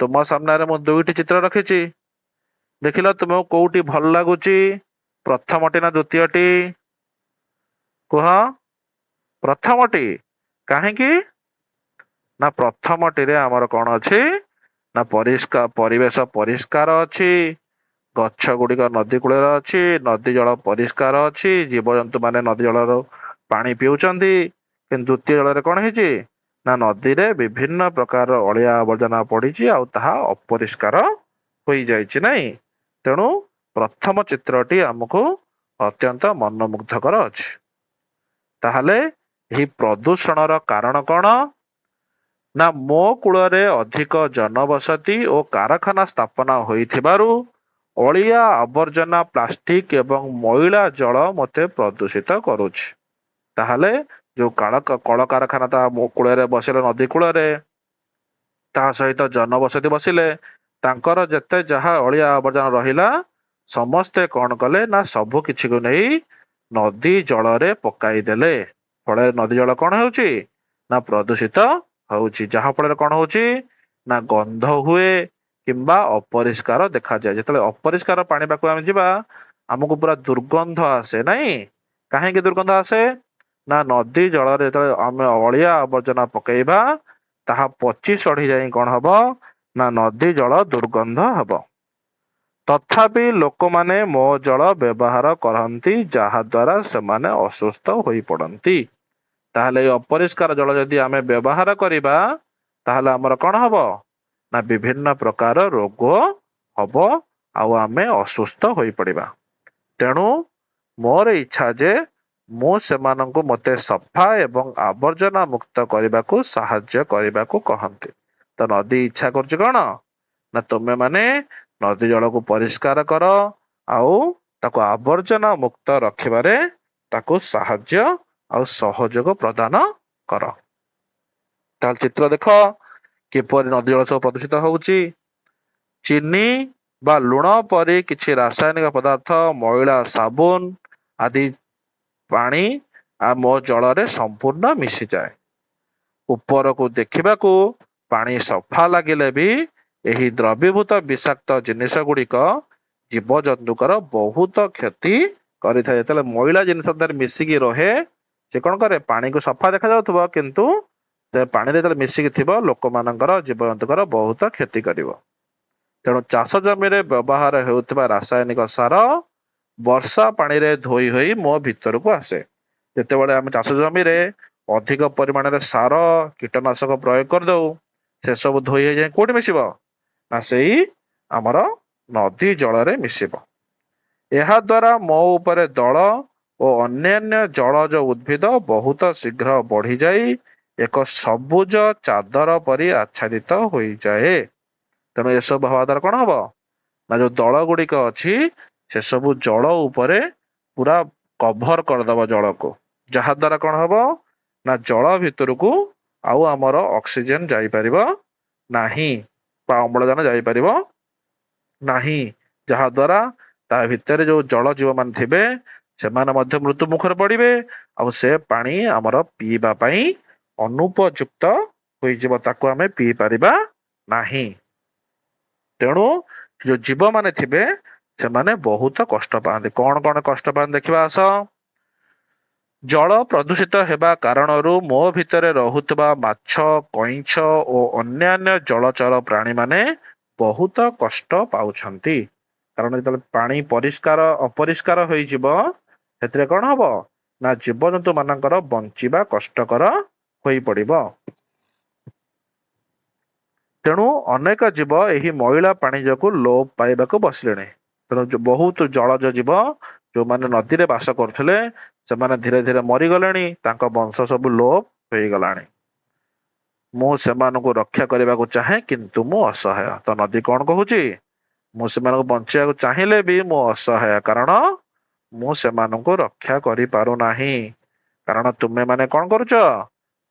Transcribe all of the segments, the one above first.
तुम सामने मु दुईटी चित्र रखी देखिल तुमको कोउटी भल लगुच प्रथमटी ना द्वितीयटी कुह प्रथमटी कहीं ना प्रथमटी रे आमर कौन अच्छी ना परिष्कार परिवेश परिष्कार अच्छी गछ गुड़िक नदी कूल अच्छी नदी जल परिष्कार अच्छी जीवजंतु माने नदी जल पानी पिउचंदी किंतु द्वितीय जल कौन है ना नदी रे विभिन्न प्रकार अलिया आवर्जना पड़ी आउ ताहा अपरिष्कार हो जाइछि नहीं तेणु प्रथम चित्रटी आमको अत्यंत मनमुग्धकर अछि ताहले एही प्रदूषणर कारण कौन ना मो कूଳରେ ଅଧିକ जनबसति ଓ कारखाना ସ୍ଥାପନା ହୋଇଥିବାରୁ ଅଳିଆ ଆବର୍ଜନା ପ୍ଲାଷ୍ଟିକ ଏବଂ ମଇଳା ଜଳ ମତେ ପ୍ରଦୂଷିତ କରୁଛି ତାହେଲେ ଯୋଉ କଳକାରଖାନା ତା ମୋ କୂଳରେ ବସିଲେ ନଦୀ କୂଳରେ ତା ସହିତ ଜନବସତି ବସିଲେ ତାଙ୍କର ଯେତେ ଯାହା ଅଳିଆ ଆବର୍ଜନା ରହିଲା ସମସ୍ତେ କଣ କଲେ ନା ସବୁ କିଛିକୁ ନେଇ ନଦୀ ଜଳରେ ପକାଇ ଦେଲେ ଫଳରେ ନଦୀ ଜଳ କଣ ହେଉଛି ନା ପ୍ରଦୂଷିତ ହଉଛି ଯାହା ଫଳରେ କଣ ହଉଛି ନା ଗନ୍ଧ ହୁଏ କିମ୍ବା ଅପରିଷ୍କାର ଦେଖାଯାଏ ଯେତେବେଳେ ଅପରିଷ୍କାର ପାଣି ପାଖକୁ ଆମେ ଯିବା ଆମକୁ ପୁରା ଦୁର୍ଗନ୍ଧ ଆସେ ନାଇଁ କାହିଁକି ଦୁର୍ଗନ୍ଧ ଆସେ ନା ନଦୀ ଜଳରେ ଯେତେବେଳେ ଆମେ ଅଳିଆ ଆବର୍ଜନା ପକେଇବା ତାହା ପଚି ସଢି ଯାଇ କଣ ହବ ନା ନଦୀ ଜଳ ଦୁର୍ଗନ୍ଧ ହବ ତଥାପି ଲୋକମାନେ ମୋ ଜଳ ବ୍ୟବହାର କରନ୍ତି ଯାହା ଦ୍ୱାରା ସେମାନେ ଅସୁସ୍ଥ ହୋଇପଡନ୍ତି ତାହେଲେ ଏଇ ଅପରିଷ୍କାର ଜଳ ଯଦି ଆମେ ବ୍ୟବହାର କରିବା ତାହେଲେ ଆମର କଣ ହବ ନା ବିଭିନ୍ନ ପ୍ରକାର ରୋଗ ହବ ଆଉ ଆମେ ଅସୁସ୍ଥ ହୋଇପଡିବା ତେଣୁ ମୋର ଇଚ୍ଛା ଯେ ମୁଁ ସେମାନଙ୍କୁ ମତେ ସଫା ଏବଂ ଆବର୍ଜନା ମୁକ୍ତ କରିବାକୁ ସାହାଯ୍ୟ କରିବାକୁ କହନ୍ତି ତ ନଦୀ ଇଚ୍ଛା କରୁଛି କଣ ନା ତୁମେ ମାନେ ନଦୀ ଜଳକୁ ପରିଷ୍କାର କର ଆଉ ତାକୁ ଆବର୍ଜନା ମୁକ୍ତ ରଖିବାରେ ତାକୁ ସାହାଯ୍ୟ ଆଉ ସହଯୋଗ ପ୍ରଦାନ କର ତାହେଲେ ଚିତ୍ର ଦେଖ କିପରି ନଦୀ ଜଳ ସବୁ ପ୍ରଦୂଷିତ ହଉଛି ଚିନି ବା ଲୁଣ ପରି କିଛି ରାସାୟନିକ ପଦାର୍ଥ ମଇଳା ସାବୁନ ଆଦି ପାଣି ଆମ ଜଳରେ ସମ୍ପୂର୍ଣ୍ଣ ମିଶିଯାଏ ଉପରକୁ ଦେଖିବାକୁ ପାଣି ସଫା ଲାଗିଲେ ବି ଏହି ଦ୍ରବୀଭୂତ ବିଷାକ୍ତ ଜିନିଷ ଗୁଡିକ ଜୀବଜନ୍ତୁଙ୍କର ବହୁତ କ୍ଷତି କରିଥାଏ ଯେତେବେଳେ ମଇଳା ଜିନିଷ ତାର ମିଶିକି ରହେ ସେ କଣ କରେ ପାଣିକୁ ସଫା ଦେଖାଯାଉଥିବ କିନ୍ତୁ ସେ ପାଣିରେ ଯେତେବେଳେ ମିଶିକି ଥିବ ଲୋକମାନଙ୍କର ଜୀବଜନ୍ତୁଙ୍କର ବହୁତ କ୍ଷତି କରିବ ତେଣୁ ଚାଷ ଜମିରେ ବ୍ୟବହାର ହେଉଥିବା ରାସାୟନିକ ସାର ବର୍ଷା ପାଣିରେ ଧୋଇ ହୋଇ ମୋ ଭିତରକୁ ଆସେ ଯେତେବେଳେ ଆମେ ଚାଷ ଜମିରେ ଅଧିକ ପରିମାଣରେ ସାର କୀଟନାଶକ ପ୍ରୟୋଗ କରିଦଉ ସେସବୁ ଧୋଇ ହେଇଯାଇ କୋଉଠି ମିଶିବ ନା ସେଇ ଆମର ନଦୀ ଜଳରେ ମିଶିବ ଏହା ଦ୍ୱାରା ମୋ ଉପରେ ଦଳ ଓ ଅନ୍ୟାନ୍ୟ ଜଳଜ ଉଦ୍ଭିଦ ବହୁତ ଶୀଘ୍ର ବଢିଯାଇ ଏକ ସବୁଜ ଚାଦର ପରି ଆଚ୍ଛାଦିତ ହୋଇଯାଏ ତେଣୁ ଏସବୁ ହବା ଦ୍ୱାରା କଣ ହବ ନା ଯୋଉ ଦଳ ଗୁଡିକ ଅଛି ସେସବୁ ଜଳ ଉପରେ ପୁରା କଭର କରିଦବ ଜଳକୁ ଯାହା ଦ୍ୱାରା କଣ ହବ ନା ଜଳ ଭିତରକୁ ଆଉ ଆମର ଅକ୍ସିଜେନ ଯାଇପାରିବ ନାହିଁ ବା ଅମ୍ଳଜାନ ଯାଇପାରିବ ନାହିଁ ଯାହା ଦ୍ୱାରା ତା ଭିତରେ ଯୋଉ ଜଳ ଜୀବ ମାନେ ଥିବେ ସେମାନେ ମଧ୍ୟ ମୃତ୍ୟୁ ମୁଖରେ ପଡିବେ ଆଉ ସେ ପାଣି ଆମର ପିଇବା ପାଇଁ ଅନୁପଯୁକ୍ତ ହୋଇଯିବ ତାକୁ ଆମେ ପିଇ ପାରିବା ନାହିଁ ତେଣୁ ଯୋଉ ଜୀବ ମାନେ ଥିବେ ସେମାନେ ବହୁତ କଷ୍ଟ ପାଆନ୍ତି କଣ କଣ କଷ୍ଟ ପାଆନ୍ତି ଦେଖିବା ଆସ ଜଳ ପ୍ରଦୂଷିତ ହେବା କାରଣରୁ ମୋ ଭିତରେ ରହୁଥିବା ମାଛ କଇଁଛ ଓ ଅନ୍ୟାନ୍ୟ ଜଳଚର ପ୍ରାଣୀ ମାନେ ବହୁତ କଷ୍ଟ ପାଉଛନ୍ତି କାରଣ ଯେତେବେଳେ ପାଣି ପରିଷ୍କାର ଅପରିଷ୍କାର ହୋଇଯିବ ସେଥିରେ କଣ ହବ ନା ଜୀବଜନ୍ତୁ ମାନଙ୍କର ବଞ୍ଚିବା କଷ୍ଟକର ହୋଇପଡିବ ତେଣୁ ଅନେକ ଜୀବ ଏହି ମଇଳା ପାଣି ଯୋଗୁ ଲୋପ ପାଇବାକୁ ବସିଲେଣି ତେଣୁ ବହୁତ ଜଳଜ ଜୀବ ଯୋଉମାନେ ନଦୀରେ ବାସ କରୁଥିଲେ ସେମାନେ ଧୀରେ ଧୀରେ ମରିଗଲେଣି ତାଙ୍କ ବଂଶ ସବୁ ଲୋପ ହେଇଗଲାଣି ମୁଁ ସେମାନଙ୍କୁ ରକ୍ଷା କରିବାକୁ ଚାହେଁ କିନ୍ତୁ ମୁଁ ଅସହାୟ ତ ନଦୀ କଣ କହୁଛି ମୁଁ ସେମାନଙ୍କୁ ବଞ୍ଚେଇବାକୁ ଚାହିଁଲେ ବି ମୁଁ ଅସହାୟ କାରଣ ମୁଁ ସେମାନଙ୍କୁ ରକ୍ଷା କରିପାରୁନାହିଁ କାରଣ ତୁମେ ମାନେ କଣ କରୁଛ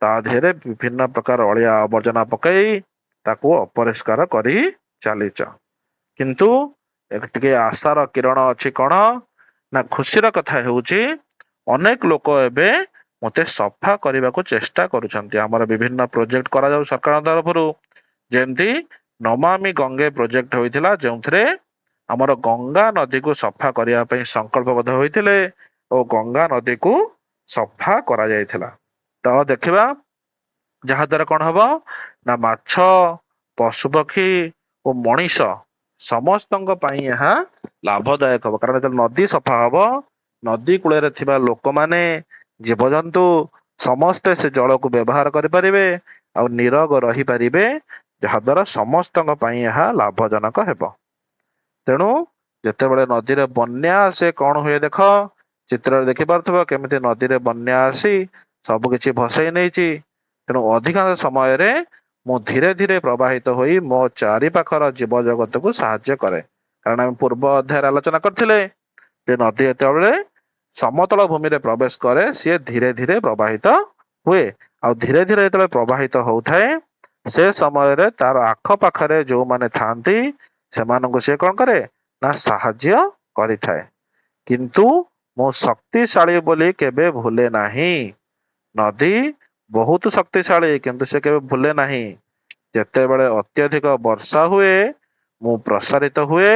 ତା ଦେହରେ ବିଭିନ୍ନ ପ୍ରକାର ଅଳିଆ ଆବର୍ଜନା ପକେଇ ତାକୁ ଅପରିଷ୍କାର କରି ଚାଲିଛ କିନ୍ତୁ ଟିକେ ଆଶାର କିରଣ ଅଛି କଣ ନା ଖୁସିର କଥା ହେଉଛି ଅନେକ ଲୋକ ଏବେ ମତେ ସଫା କରିବାକୁ ଚେଷ୍ଟା କରୁଛନ୍ତି ଆମର ବିଭିନ୍ନ ପ୍ରୋଜେକ୍ଟ କରାଯାଉ ସରକାରଙ୍କ ତରଫରୁ ଯେମିତି ନମାମି ଗଙ୍ଗେ ପ୍ରୋଜେକ୍ଟ ହୋଇଥିଲା, ଯେଉଁଥିରେ ଆମର ଗଙ୍ଗା ନଦୀକୁ ସଫା କରିବା ପାଇଁ ସଂକଳ୍ପବଦ୍ଧ ହୋଇଥିଲେ ଓ ଗଙ୍ଗା ନଦୀକୁ ସଫା କରାଯାଇଥିଲା। ତ ଦେଖିବା ଯାହା ଦ୍ୱାରା କଣ ହବ ନା ମାଛ, ପଶୁପକ୍ଷୀ ଓ ମଣିଷ ସମସ୍ତଙ୍କ ପାଇଁ ଏହା ଲାଭଦାୟକ ହବ। କାରଣ ଯେତେବେଳେ ନଦୀ ସଫା ହବ, ନଦୀ କୂଳରେ ଥିବା ଲୋକମାନେ, ଜୀବଜନ୍ତୁ ସମସ୍ତେ ସେ ଜଳକୁ ବ୍ୟବହାର କରିପାରିବେ ଆଉ ନିରୋଗ ରହିପାରିବେ, ଯାହାଦ୍ୱାରା ସମସ୍ତଙ୍କ ପାଇଁ ଏହା ଲାଭଜନକ ହେବ। ତେଣୁ ଯେତେବେଳେ ନଦୀରେ ବନ୍ୟା ଆସେ କଣ ହୁଏ ଦେଖ, ଚିତ୍ରରେ ଦେଖିପାରୁଥିବ କେମିତି ନଦୀରେ ବନ୍ୟା ଆସି ସବୁ କିଛି ଭସେଇ ନେଇଛି। ତେଣୁ ଅଧିକାଂଶ ସମୟରେ ମୁଁ ଧୀରେ ଧୀରେ ପ୍ରବାହିତ ହୋଇ ମୋ ଚାରି ପାଖର ଜୀବ ଜଗତକୁ ସାହାଯ୍ୟ କରେ। କାରଣ ଆମେ ପୂର୍ବ ଅଧ୍ୟାୟରେ ଆଲୋଚନା କରିଥିଲେ ଯେ ନଦୀ ଯେତେବେଳେ ସମତଳ ଭୂମିରେ ପ୍ରବେଶ କରେ ସିଏ ଧୀରେ ଧୀରେ ପ୍ରବାହିତ ହୁଏ, ଆଉ ଧୀରେ ଧୀରେ ଯେତେବେଳେ ପ୍ରବାହିତ ହଉଥାଏ ସେ ସମୟରେ ତାର ଆଖପାଖରେ ଯୋଉମାନେ ଥାଆନ୍ତି ସେମାନଙ୍କୁ ସେ କଣ କରେ ନା ସାହାଯ୍ୟ କରିଥାଏ। କିନ୍ତୁ ମୁଁ ଶକ୍ତିଶାଳୀ ବୋଲି କେବେ ଭୁଲେ ନାହିଁ। ନଦୀ ବହୁତ ଶକ୍ତିଶାଳୀ କିନ୍ତୁ ସେ କେବେ ଭୁଲେ ନାହିଁ। ଯେତେବେଳେ ଅତ୍ୟଧିକ ବର୍ଷା ହୁଏ ମୁଁ ପ୍ରସାରିତ ହୁଏ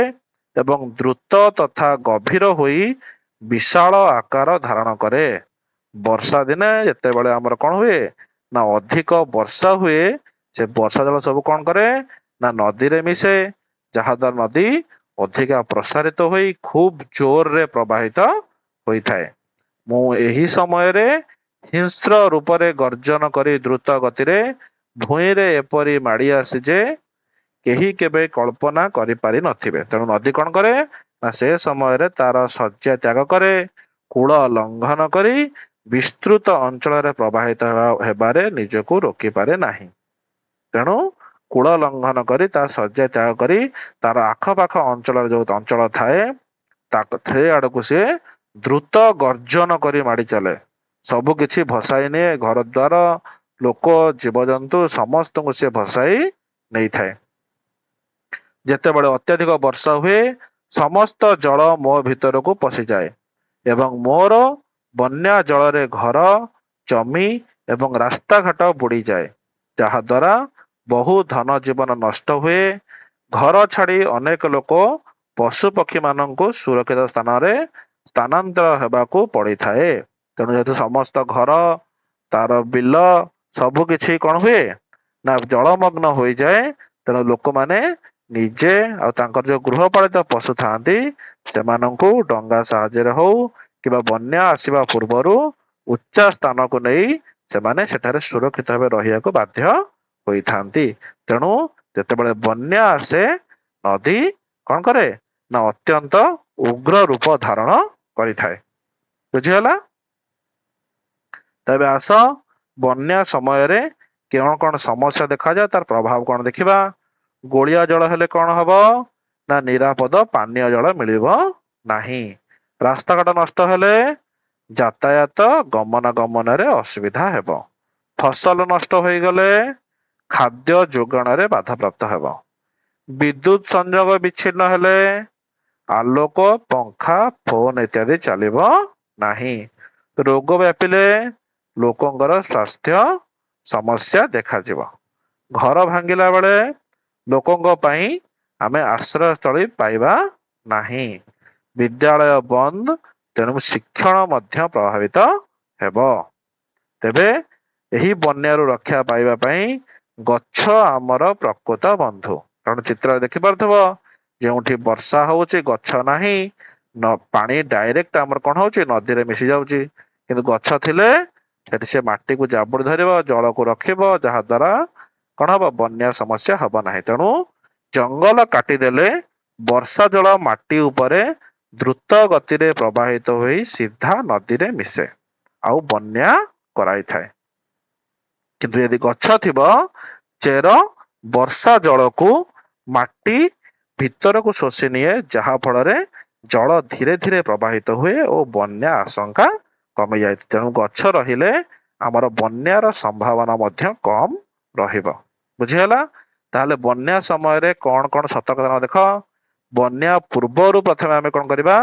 ଏବଂ ଦ୍ରୁତ ତଥା ଗଭୀର ହୋଇ ବିଶାଳ ଆକାର ଧାରଣ କରେ। ବର୍ଷା ଦିନେ ଯେତେବେଳେ ଆମର କଣ ହୁଏ ନା ଅଧିକ ବର୍ଷା ହୁଏ, ସେ ବର୍ଷା ଜଳ ସବୁ କଣ କରେ ନା ନଦୀରେ ମିଶେ, ଯାହାଦ୍ୱାରା ନଦୀ ଅଧିକା ପ୍ରସାରିତ ହୋଇ ଖୁବ ଜୋରରେ ପ୍ରବାହିତ ହୋଇଥାଏ। ମୁଁ ଏହି ସମୟରେ ହିଂସ୍ର ରୂପରେ ଗର୍ଜନ କରି ଦ୍ରୁତ ଗତିରେ ଭୂଇଁରେ ଏପରି ମାଡ଼ି ଆସି ଯେ କେହି କେବେ କଳ୍ପନା କରିପାରି ନଥିବେ। ତେଣୁ ନଦୀ କଣ କରେ ନା ସେ ସମୟରେ ତାର ଶଯ୍ୟା ତ୍ୟାଗ କରେ, କୂଳ ଲଙ୍ଘନ କରି ବିସ୍ତୃତ ଅଞ୍ଚଳରେ ପ୍ରବାହିତ ହେବାରେ ନିଜକୁ ରୋକିପାରେ ନାହିଁ। ତେଣୁ କୂଳ ଲଙ୍ଘନ କରି ତା ଶଯ୍ୟା ତ୍ୟାଗ କରି ତାର ଆଖପାଖ ଅଞ୍ଚଳରେ ଯୋଉ ଅଞ୍ଚଳ ଥାଏ ସେ ଆଡକୁ ସେ ଦ୍ରୁତ ଗର୍ଜନ କରି ମାଡି ଚାଲେ, ସବୁ କିଛି ଭସାଇ ନିଏ, ଘର ଦ୍ୱାର, ଲୋକ, ଜୀବଜନ୍ତୁ ସମସ୍ତଙ୍କୁ ସେ ଭସାଇ ନେଇଥାଏ। ଯେତେବେଳେ ଅତ୍ୟଧିକ ବର୍ଷା ହୁଏ ସମସ୍ତ ଜଳ ମୋ ଭିତରକୁ ପଶିଯାଏ ଏବଂ ମୋର ବନ୍ୟା ଜଳରେ ଘର, ଜମି ଏବଂ ରାସ୍ତାଘାଟ ବୁଡିଯାଏ, ଯାହାଦ୍ୱାରା ବହୁ ଧନ ଜୀବନ ନଷ୍ଟ ହୁଏ। ଘର ଛାଡି ଅନେକ ଲୋକ ପଶୁ ପକ୍ଷୀ ମାନଙ୍କୁ ସୁରକ୍ଷିତ ସ୍ଥାନରେ ସ୍ଥାନାନ୍ତର ହେବାକୁ ପଡିଥାଏ। ତେଣୁ ଯେହେତୁ ସମସ୍ତ ଘର, ତାର ବିଲ ସବୁ କିଛି କଣ ହୁଏ ନା ଜଳମଗ୍ନ ହୋଇଯାଏ, ତେଣୁ ଲୋକମାନେ ନିଜେ ଆଉ ତାଙ୍କର ଯୋଉ ଗୃହପାଳିତ ପଶୁ ଥାଆନ୍ତି ସେମାନଙ୍କୁ ଡଙ୍ଗା ସାହାଯ୍ୟରେ ହଉ କିମ୍ବା ବନ୍ୟା ଆସିବା ପୂର୍ବରୁ ଉଚ୍ଚା ସ୍ଥାନକୁ ନେଇ ସେମାନେ ସେଠାରେ ସୁରକ୍ଷିତ ଭାବେ ରହିବାକୁ ବାଧ୍ୟ ହୋଇଥାନ୍ତି। ତେଣୁ ଯେତେବେଳେ ବନ୍ୟା ଆସେ ନଦୀ କଣ କରେ ନା ଅତ୍ୟନ୍ତ ଉଗ୍ର ରୂପ ଧାରଣ କରିଥାଏ। ବୁଝିଗଲା? ତେବେ ଆସ ବନ୍ୟା ସମୟରେ କଣ କଣ ସମସ୍ୟା ଦେଖାଯାଏ, ତାର ପ୍ରଭାବ କଣ ଦେଖିବା। ଗୋଳିଆ ଜଳ ହେଲେ କଣ ହବ ନା ନିରାପଦ ପାନୀୟ ଜଳ ମିଳିବ ନାହିଁ। ରାସ୍ତାଘାଟ ନଷ୍ଟ ହେଲେ ଯାତାୟାତ ଗମନାଗମନରେ ଅସୁବିଧା ହେବ। ଫସଲ ନଷ୍ଟ ହୋଇଗଲେ ଖାଦ୍ୟ ଯୋଗାଣରେ ବାଧାପ୍ରାପ୍ତ ହେବ। ବିଦ୍ୟୁତ ସଂଯୋଗ ବିଚ୍ଛିନ୍ନ ହେଲେ ଆଲୋକ, ପଙ୍ଖା, ଫୋନ ଇତ୍ୟାଦି ଚାଲିବ ନାହିଁ। ରୋଗ ବ୍ୟାପିଲେ ଲୋକଙ୍କର ସ୍ୱାସ୍ଥ୍ୟ ସମସ୍ୟା ଦେଖାଯିବ। ଘର ଭାଙ୍ଗିଲା ବେଳେ ଲୋକଙ୍କ ପାଇଁ ଆମେ ଆଶ୍ରୟସ୍ଥଳୀ ପାଇବା ନାହିଁ। ବିଦ୍ୟାଳୟ ବନ୍ଦ, ତେଣୁ ଶିକ୍ଷଣ ମଧ୍ୟ ପ୍ରଭାବିତ ହେବ। ତେବେ ଏହି ବନ୍ୟାରୁ ରକ୍ଷା ପାଇବା ପାଇଁ ଗଛ ଆମର ପ୍ରକୃତ ବନ୍ଧୁ। କାରଣ ଚିତ୍ର ଦେଖିପାରୁଥିବ ଯେଉଁଠି ବର୍ଷା ହଉଛି ଗଛ ନାହିଁ, ପାଣି ଡାଇରେକ୍ଟ ଆମର କଣ ହଉଛି ନଦୀରେ ମିଶି ଯାଉଛି, କିନ୍ତୁ ଗଛ ଥିଲେ ସେଠି ସେ ମାଟିକୁ ଜାବୁଡି ଧରିବ, ଜଳକୁ ରଖିବ, ଯାହା ଦ୍ୱାରା କଣ ହବ ବନ୍ୟା ସମସ୍ୟା ହବ ନାହିଁ। ତେଣୁ ଜଙ୍ଗଲ କାଟିଦେଲେ ବର୍ଷା ଜଳ ମାଟି ଉପରେ ଦ୍ରୁତ ଗତିରେ ପ୍ରବାହିତ ହୋଇ ସିଧା ନଦୀରେ ମିଶେ ଆଉ ବନ୍ୟା କରାଇଥାଏ। କିନ୍ତୁ ଯଦି ଗଛ ଥିବ ଚେର ବର୍ଷା ଜଳକୁ ମାଟି ଭିତରକୁ ଶୋଷି ନିଏ, ଯାହା ଫଳରେ ଜଳ ଧୀରେ ଧୀରେ ପ୍ରବାହିତ ହୁଏ ଓ ବନ୍ୟା ଆଶଙ୍କା କମିଯାଏ। ତେଣୁ ଗଛ ରହିଲେ ଆମର ବନ୍ୟାର ସମ୍ଭାବନା ମଧ୍ୟ କମ ରହିବ। ବୁଝିଗଲା? ତାହେଲେ ବନ୍ୟା ସମୟରେ କଣ କଣ ସତର୍କତା ଦେଖ। ବନ୍ୟା ପୂର୍ବରୁ ପ୍ରଥମେ ଆମେ କଣ କରିବା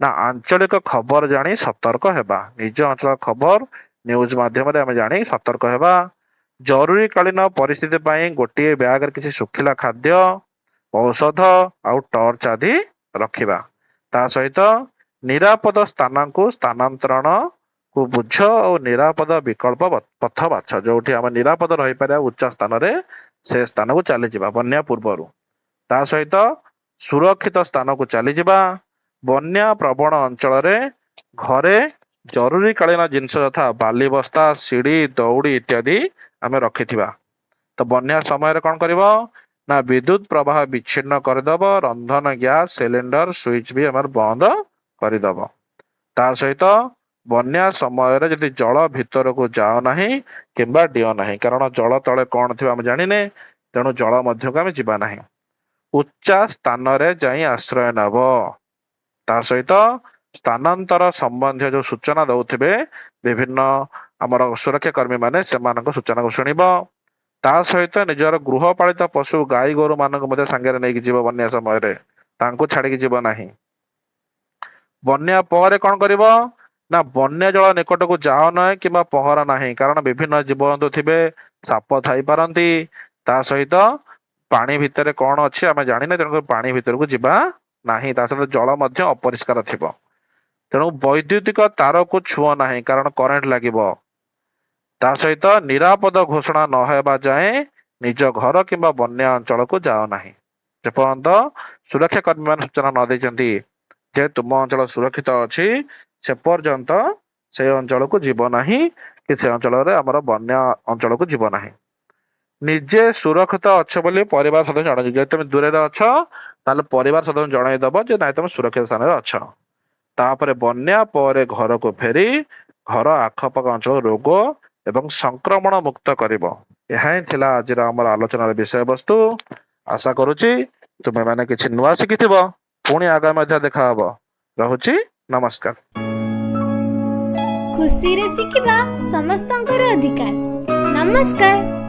ନା ଆଞ୍ଚଳିକ ଖବର ଜାଣି ସତର୍କ ହେବା। ନିଜ ଅଞ୍ଚଳ ଖବର ନ୍ୟୁଜ ମାଧ୍ୟମରେ ଆମେ ଜାଣି ସତର୍କ ହେବା। ଜରୁରୀକାଳୀନ ପରିସ୍ଥିତି ପାଇଁ ଗୋଟିଏ ବ୍ୟାଗରେ କିଛି ଶୁଖିଲା ଖାଦ୍ୟ, ଔଷଧ ଆଉ ଟର୍ଚ୍ଚ ଆଦି ରଖିବା। ତା ସହିତ ନିରାପଦ ସ୍ଥାନକୁ ସ୍ଥାନାନ୍ତରଣ କୁ ବୁଝ ଓ ନିରାପଦ ବିକଳ୍ପ ପଥ ବାଛ। ଯୋଉଠି ଆମେ ନିରାପଦ ରହିପାରିବା ଉଚ୍ଚ ସ୍ଥାନରେ ସେ ସ୍ଥାନକୁ ଚାଲିଯିବା ବନ୍ୟା ପୂର୍ବରୁ। ତା ସହିତ ସୁରକ୍ଷିତ ସ୍ଥାନକୁ ଚାଲିଯିବା। ବନ୍ୟା ପ୍ରବଣ ଅଞ୍ଚଳରେ ଘରେ ଜରୁରୀକାଳୀନ ଜିନିଷ ଯଥା ବାଲି ବସ୍ତା, ସିଡ଼ି, ଦଉଡ଼ି ଇତ୍ୟାଦି ଆମେ ରଖିଥିବା। ତ ବନ୍ୟା ସମୟରେ କଣ କରିବ ନା ବିଦ୍ୟୁତ ପ୍ରବାହ ବିଚ୍ଛିନ୍ନ କରିଦବ, ରନ୍ଧନ ଗ୍ୟାସ ସିଲିଣ୍ଡର ସୁଇଚ ବି ଆମର ବନ୍ଦ କରିଦବ। ତା ସହିତ ବନ୍ୟା ସମୟରେ ଯଦି ଜଳ ଭିତରକୁ ଯାଅ ନାହିଁ କିମ୍ବା ଡିଅ ନାହିଁ, କାରଣ ଜଳ ତଳେ କଣ ଥିବ ଆମେ ଜାଣିନେ, ତେଣୁ ଜଳ ମଧ୍ୟକୁ ଆମେ ଯିବା ନାହିଁ। ଉଚ୍ଚା ସ୍ଥାନରେ ଯାଇ ଆଶ୍ରୟ ନେବ। ତା ସହିତ ସ୍ଥାନାନ୍ତର ସମ୍ବନ୍ଧୀୟ ଯୋଉ ସୂଚନା ଦଉଥିବେ ବିଭିନ୍ନ ଆମର ସୁରକ୍ଷା କର୍ମୀ ମାନେ, ସେମାନଙ୍କ ସୂଚନାକୁ ଶୁଣିବ। ତା ସହିତ ନିଜର ଗୃହପାଳିତ ପଶୁ ଗାଈ ଗୋରୁ ମାନଙ୍କୁ ମଧ୍ୟ ସାଙ୍ଗରେ ନେଇକି ଯିବ ବନ୍ୟା ସମୟରେ, ତାଙ୍କୁ ଛାଡିକି ଯିବ ନାହିଁ। ବନ୍ୟା ପରେ କଣ କରିବ ନା ବନ୍ୟା ଜଳ ନିକଟକୁ ଯାଅ ନାହିଁ କିମ୍ବା ପହଁରା ନାହିଁ, କାରଣ ବିଭିନ୍ନ ଜୀବଜନ୍ତୁ ଥିବେ, ସାପ ଥାଇପାରନ୍ତି। ତା ସହିତ ପାଣି ଭିତରେ କଣ ଅଛି ଆମେ ଜାଣିନେ, ତେଣୁ ପାଣି ଭିତରକୁ ଯିବା ନାହିଁ। ତା ସହିତ ଜଳ ମଧ୍ୟ ଅପରିଷ୍କାର ଥିବ। ତେଣୁ ବୈଦ୍ୟୁତିକ ତାରକୁ ଛୁଅ ନାହିଁ, କାରଣ କରେଣ୍ଟ ଲାଗିବ। ତା ସହିତ ନିରାପଦ ଘୋଷଣା ନହେବା ଯାଏଁ ନିଜ ଘର କିମ୍ବା ବନ୍ୟା ଅଞ୍ଚଳକୁ ଯାଅ ନାହିଁ। ଯେପର୍ଯ୍ୟନ୍ତ ସୁରକ୍ଷା କର୍ମୀ ମାନେ ସୂଚନା ନ ଦେଇଛନ୍ତି ଯେ ତୁମ ଅଞ୍ଚଳ ସୁରକ୍ଷିତ ଅଛି, ସେ ପର୍ଯ୍ୟନ୍ତ ସେ ଅଞ୍ଚଳକୁ ଯିବ ନାହିଁ କି ସେ ଅଞ୍ଚଳରେ ଆମର ବନ୍ୟା ଅଞ୍ଚଳକୁ ଯିବ ନାହିଁ। ନିଜେ ସୁରକ୍ଷିତ ଅଛ ବୋଲି ପରିବାର ସଦସ୍ୟ ଜଣାଇବ। ଯଦି ତମେ ଦୂରରେ ଅଛ ତାହେଲେ ପରିବାର ସଦସ୍ୟ ଜଣାଇଦବ ଯେ ନାଇଁ ତମେ ସୁରକ୍ଷିତ ସ୍ଥାନରେ ଅଛ। ତାପରେ ବନ୍ୟା ପରେ ଘରକୁ ଫେରି ଘର ଆଖପାଖ ଅଞ୍ଚଳ ରୋଗ ଏବଂ ସଂକ୍ରମଣ ମୁକ୍ତ କରିବ। ଏହା ହିଁ ଥିଲା ଆଜିର ଆମର ଆଲୋଚନାର ବିଷୟବସ୍ତୁ। ଆଶା କରୁଛି ତୁମେ ମାନେ କିଛି ନୂଆ ଶିଖିଥିବ। ପୁଣି ଆଗାମୀ ମଧ୍ୟ ଦେଖାହବ। ରହୁଛି, ନମସ୍କାର। ଖୁସିରେ ଶିଖିବା ସମସ୍ତଙ୍କର ଅଧିକାର। ନମସ୍କାର।